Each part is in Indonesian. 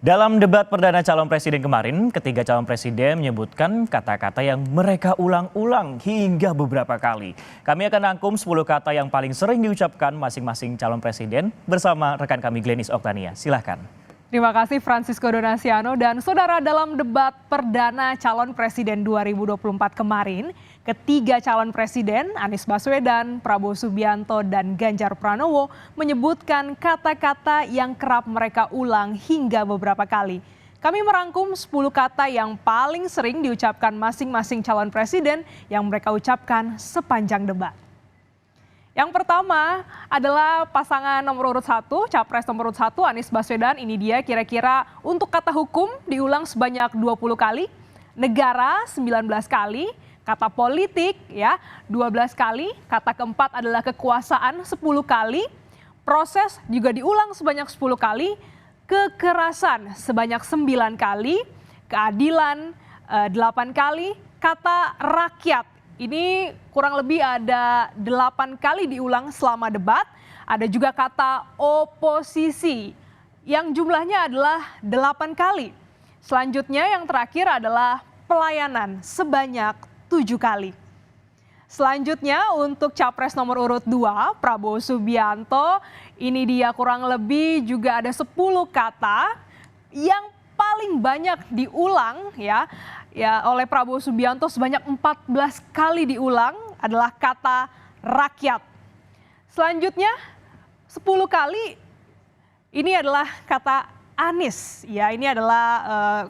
Dalam debat perdana calon presiden kemarin, ketiga calon presiden menyebutkan kata-kata yang mereka ulang-ulang hingga beberapa kali. Kami akan rangkum 10 kata yang paling sering diucapkan masing-masing calon presiden bersama rekan kami Glenis Oktania. Silahkan. Terima kasih Francisco Donasiano dan saudara, dalam debat perdana calon presiden 2024 kemarin, ketiga calon presiden Anies Baswedan, Prabowo Subianto, dan Ganjar Pranowo menyebutkan kata-kata yang kerap mereka ulang hingga beberapa kali. Kami merangkum 10 kata yang paling sering diucapkan masing-masing calon presiden yang mereka ucapkan sepanjang debat. Yang pertama adalah pasangan nomor urut 1, capres nomor urut 1 Anies Baswedan. Ini dia kira-kira untuk kata hukum diulang sebanyak 20 kali, negara 19 kali, kata politik ya 12 kali, kata keempat adalah kekuasaan 10 kali, proses juga diulang sebanyak 10 kali, kekerasan sebanyak 9 kali, keadilan 8 kali, kata rakyat ini kurang lebih ada 8 kali diulang selama debat. Ada juga kata oposisi yang jumlahnya adalah 8 kali. Selanjutnya yang terakhir adalah pelayanan sebanyak 7 kali. Selanjutnya untuk capres nomor urut 2 Prabowo Subianto, ini dia kurang lebih juga ada 10 kata yang paling banyak diulang ya oleh Prabowo Subianto, sebanyak 14 kali diulang adalah kata rakyat. Selanjutnya 10 kali ini adalah kata Anies. Ya, ini adalah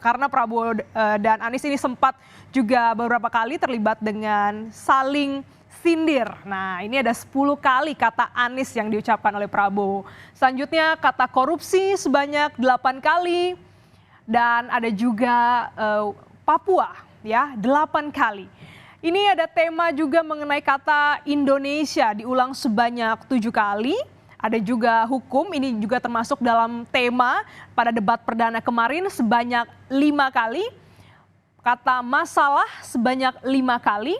karena Prabowo dan Anies ini sempat juga beberapa kali terlibat dengan saling sindir. Nah, ini ada 10 kali kata Anies yang diucapkan oleh Prabowo. Selanjutnya kata korupsi sebanyak 8 kali dan ada juga Papua ya 8 kali. Ini ada tema juga mengenai kata Indonesia diulang sebanyak 7 kali. Ada juga hukum, ini juga termasuk dalam tema pada debat perdana kemarin sebanyak 5 kali. Kata masalah sebanyak 5 kali.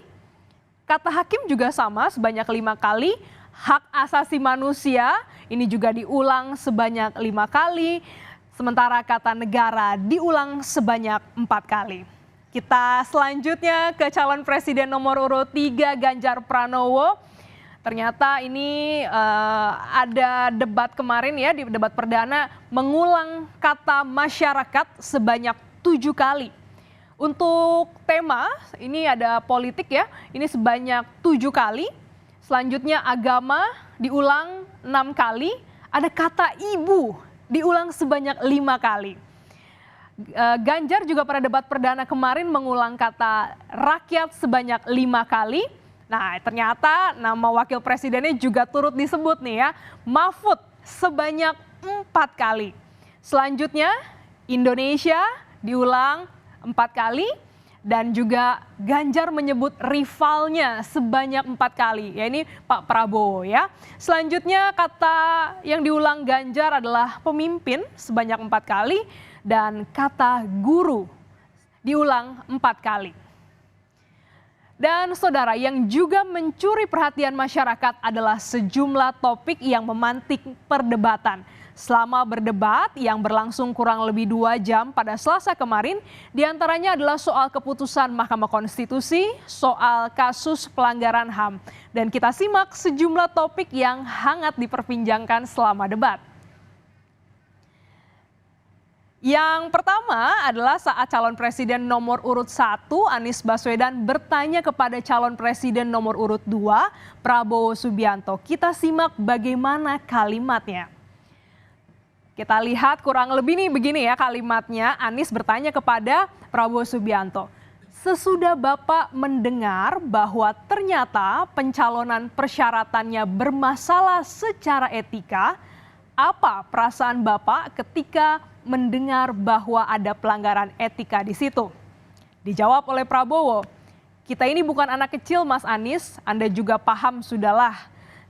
Kata hakim juga sama sebanyak 5 kali. Hak asasi manusia ini juga diulang sebanyak 5 kali. Sementara kata negara diulang sebanyak 4 kali. Kita selanjutnya ke calon presiden nomor urut 3 Ganjar Pranowo. Ternyata ini ada debat kemarin ya, di debat perdana mengulang kata masyarakat sebanyak 7 kali. Untuk tema ini ada politik ya, ini sebanyak 7 kali. Selanjutnya agama diulang 6 kali. Ada kata ibu diulang sebanyak 5 kali. Ganjar juga pada debat perdana kemarin mengulang kata rakyat sebanyak 5 kali. Nah, ternyata nama wakil presidennya juga turut disebut nih ya, Mahfud sebanyak 4 kali. Selanjutnya Indonesia diulang 4 kali dan juga Ganjar menyebut rivalnya sebanyak 4 kali, ya ini Pak Prabowo ya. Selanjutnya kata yang diulang Ganjar adalah pemimpin sebanyak 4 kali. Dan kata guru diulang 4 kali. Dan saudara, yang juga mencuri perhatian masyarakat adalah sejumlah topik yang memantik perdebatan. Selama berdebat yang berlangsung kurang lebih 2 jam pada Selasa kemarin, diantaranya adalah soal keputusan Mahkamah Konstitusi, soal kasus pelanggaran HAM. Dan kita simak sejumlah topik yang hangat diperbincangkan selama debat. Yang pertama adalah saat calon presiden nomor urut 1 Anies Baswedan bertanya kepada calon presiden nomor urut 2 Prabowo Subianto. Kita simak bagaimana kalimatnya. Kita lihat kurang lebih nih begini ya kalimatnya. Anies bertanya kepada Prabowo Subianto. Sesudah Bapak mendengar bahwa ternyata pencalonan persyaratannya bermasalah secara etika, apa perasaan Bapak ketika mendengar bahwa ada pelanggaran etika di situ? Dijawab oleh Prabowo, kita ini bukan anak kecil Mas Anies, Anda juga paham sudahlah.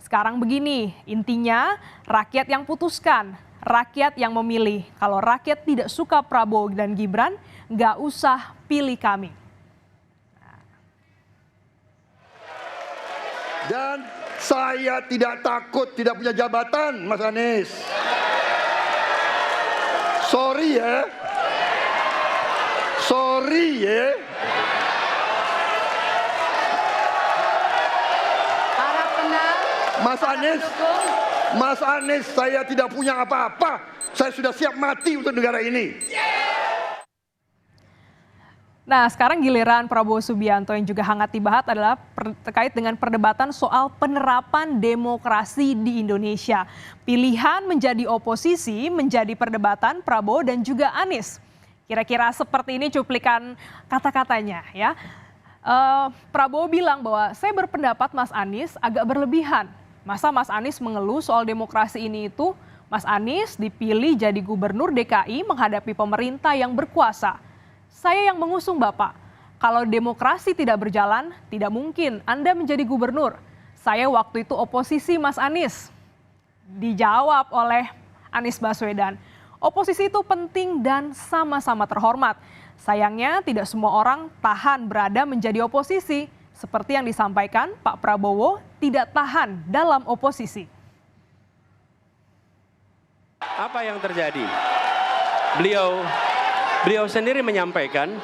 Sekarang begini, intinya rakyat yang putuskan, rakyat yang memilih. Kalau rakyat tidak suka Prabowo dan Gibran, nggak usah pilih kami. Dan saya tidak takut tidak punya jabatan, Mas Anies. Sorry ya. Sorry ya. Para Mas Anies, saya tidak punya apa-apa. Saya sudah siap mati untuk negara ini. Nah, sekarang giliran Prabowo Subianto yang juga hangat dibahas adalah terkait dengan perdebatan soal penerapan demokrasi di Indonesia. Pilihan menjadi oposisi menjadi perdebatan Prabowo dan juga Anies. Kira-kira seperti ini cuplikan kata-katanya ya. Prabowo bilang bahwa saya berpendapat Mas Anies agak berlebihan. Masa Mas Anies mengeluh soal demokrasi ini itu? Mas Anies dipilih jadi gubernur DKI menghadapi pemerintah yang berkuasa. Saya yang mengusung Bapak. Kalau demokrasi tidak berjalan, tidak mungkin Anda menjadi gubernur. Saya waktu itu oposisi Mas Anies. Dijawab oleh Anies Baswedan. Oposisi itu penting dan sama-sama terhormat. Sayangnya tidak semua orang tahan berada menjadi oposisi. Seperti yang disampaikan Pak Prabowo tidak tahan dalam oposisi. Apa yang terjadi? Beliau sendiri menyampaikan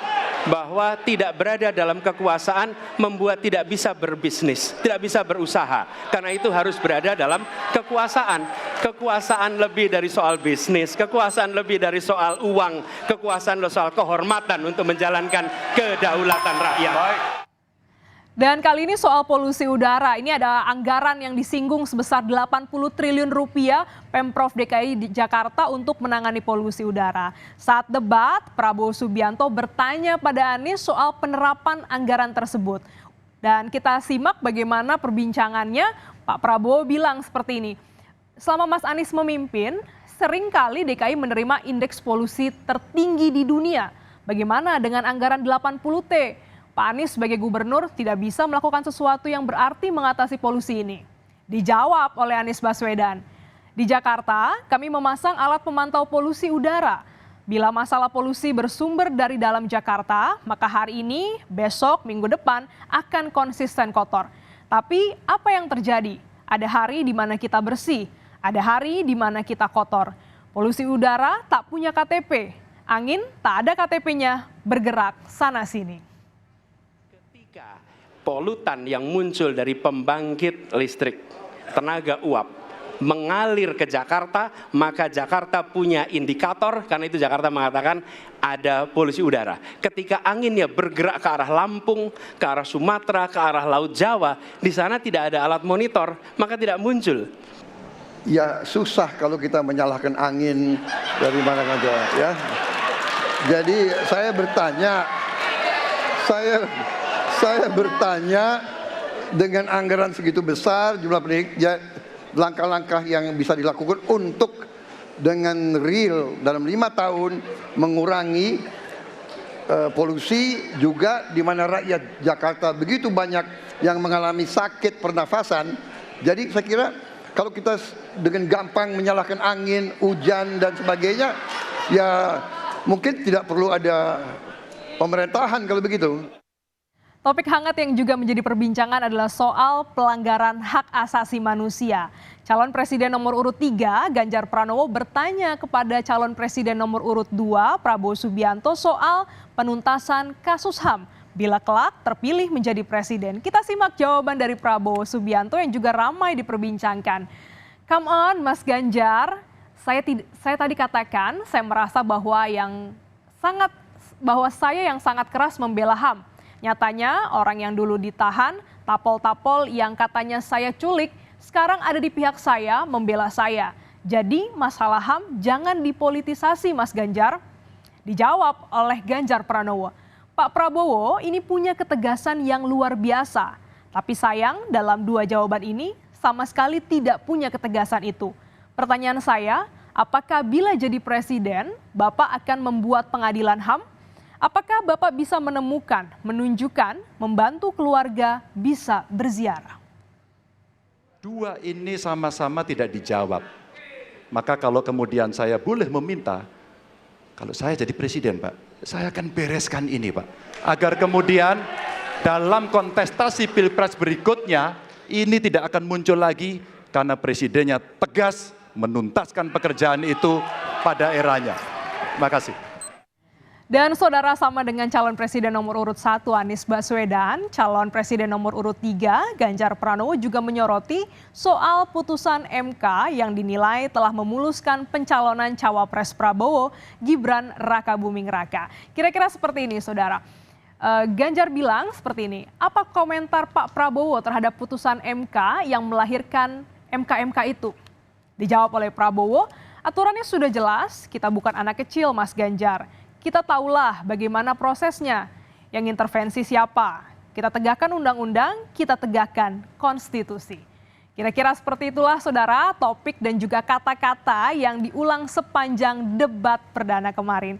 bahwa tidak berada dalam kekuasaan membuat tidak bisa berbisnis, tidak bisa berusaha. Karena itu harus berada dalam kekuasaan. Kekuasaan lebih dari soal bisnis, kekuasaan lebih dari soal uang, kekuasaan soal kehormatan untuk menjalankan kedaulatan rakyat. Dan kali ini soal polusi udara, ini ada anggaran yang disinggung sebesar 80 triliun rupiah Pemprov DKI di Jakarta untuk menangani polusi udara. Saat debat, Prabowo Subianto bertanya pada Anies soal penerapan anggaran tersebut. Dan kita simak bagaimana perbincangannya. Pak Prabowo bilang seperti ini, selama Mas Anies memimpin, seringkali DKI menerima indeks polusi tertinggi di dunia. Bagaimana dengan anggaran 80T? Pak Anies sebagai gubernur tidak bisa melakukan sesuatu yang berarti mengatasi polusi ini. Dijawab oleh Anies Baswedan. Di Jakarta, kami memasang alat pemantau polusi udara. Bila masalah polusi bersumber dari dalam Jakarta, maka hari ini, besok, minggu depan akan konsisten kotor. Tapi apa yang terjadi? Ada hari di mana kita bersih, ada hari di mana kita kotor. Polusi udara tak punya KTP, angin tak ada KTP-nya, bergerak sana-sini. Polutan yang muncul dari pembangkit listrik, tenaga uap, mengalir ke Jakarta, maka Jakarta punya indikator, karena itu Jakarta mengatakan ada polusi udara. Ketika anginnya bergerak ke arah Lampung, ke arah Sumatera, ke arah Laut Jawa, di sana tidak ada alat monitor, maka tidak muncul. Ya susah kalau kita menyalahkan angin dari mana saja ya. Jadi saya bertanya, saya bertanya, dengan anggaran segitu besar, jumlah pendidik, langkah-langkah yang bisa dilakukan untuk dengan real dalam 5 tahun mengurangi polusi, juga di mana rakyat Jakarta begitu banyak yang mengalami sakit pernafasan. Jadi saya kira kalau kita dengan gampang menyalahkan angin, hujan dan sebagainya, ya mungkin tidak perlu ada pemerintahan kalau begitu. Topik hangat yang juga menjadi perbincangan adalah soal pelanggaran hak asasi manusia. Calon Presiden nomor urut 3, Ganjar Pranowo bertanya kepada calon Presiden nomor urut 2, Prabowo Subianto soal penuntasan kasus HAM bila kelak terpilih menjadi presiden. Kita simak jawaban dari Prabowo Subianto yang juga ramai diperbincangkan. Come on Mas Ganjar, saya tadi katakan saya merasa bahwa saya yang sangat keras membela HAM. Nyatanya orang yang dulu ditahan, tapol-tapol yang katanya saya culik, sekarang ada di pihak saya, membela saya. Jadi masalah HAM jangan dipolitisasi Mas Ganjar. Dijawab oleh Ganjar Pranowo. Pak Prabowo ini punya ketegasan yang luar biasa. Tapi sayang dalam 2 jawaban ini sama sekali tidak punya ketegasan itu. Pertanyaan saya, apakah bila jadi presiden, Bapak akan membuat pengadilan HAM? Apakah Bapak bisa menemukan, menunjukkan, membantu keluarga bisa berziarah? 2 ini sama-sama tidak dijawab. Maka kalau kemudian saya boleh meminta, kalau saya jadi presiden Pak, saya akan bereskan ini Pak. Agar kemudian dalam kontestasi pilpres berikutnya, ini tidak akan muncul lagi karena presidennya tegas menuntaskan pekerjaan itu pada eranya. Terima kasih. Dan saudara, sama dengan calon presiden nomor urut 1 Anies Baswedan, calon presiden nomor urut 3 Ganjar Pranowo juga menyoroti soal putusan MK yang dinilai telah memuluskan pencalonan cawapres Prabowo Gibran Rakabuming Raka. Kira-kira seperti ini saudara. Ganjar bilang seperti ini, apa komentar Pak Prabowo terhadap putusan MK yang melahirkan MK-MK itu? Dijawab oleh Prabowo, aturannya sudah jelas, kita bukan anak kecil Mas Ganjar. Kita tahulah bagaimana prosesnya, yang intervensi siapa. Kita tegakkan undang-undang, kita tegakkan konstitusi. Kira-kira seperti itulah saudara topik dan juga kata-kata yang diulang sepanjang debat perdana kemarin.